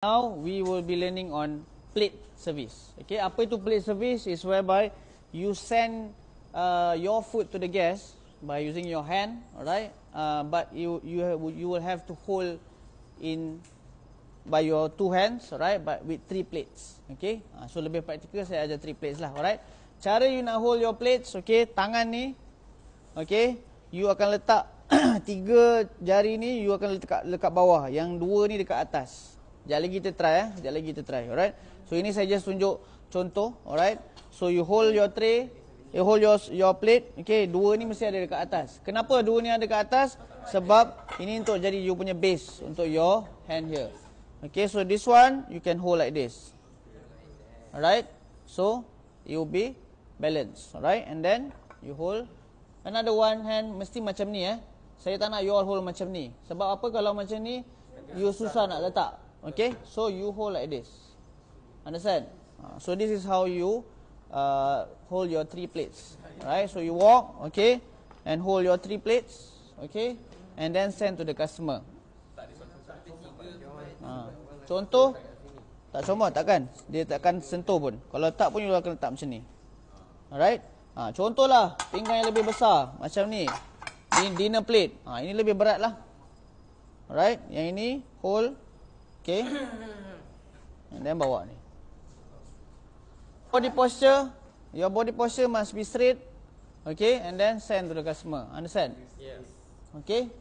Now we will be learning on plate service. Okay, apa itu plate service? Is whereby you send your food to the guest by using your hand, alright? But you will have to hold in by your two hands, alright? But with 3 plates. Okay, so lebih praktikal saya ajar 3 plates lah, alright? Cara you nak hold your plates, okay? Tangan ni, okay? You akan letak 3 jari ni, you akan letak bawah. Yang 2 ni dekat atas. Sekejap lagi kita try, sekejap lagi kita try, alright. So ini saya just tunjuk contoh, alright. So you hold your tray, you hold your plate, okay. 2 ni mesti ada dekat atas. Kenapa 2 ni ada dekat atas? Sebab ini untuk jadi you punya base untuk your hand here. Okay, so this one you can hold like this, alright. So it will be balanced, alright. And then you hold another one hand mesti macam ni. Saya tak nak you all hold macam ni. Sebab apa? Kalau macam ni you susah nak letak. Okay, so you hold like this. Understand? So this is how you hold your 3 plates. Right? So you walk, okay, and hold your 3 plates, okay, and then send to the customer. Contoh, tak comot takkan? Dia takkan sentuh pun. Kalau tak pun you akan letak macam ni. Alright? Contohlah pinggan yang lebih besar macam ni. Dinner plate. Ini lebih berat lah. Alright? Yang ini hold. Okay, and then bawa ni. Body posture, your body posture must be straight. Okay, and then send to the customer. Understand? Yes. Okay.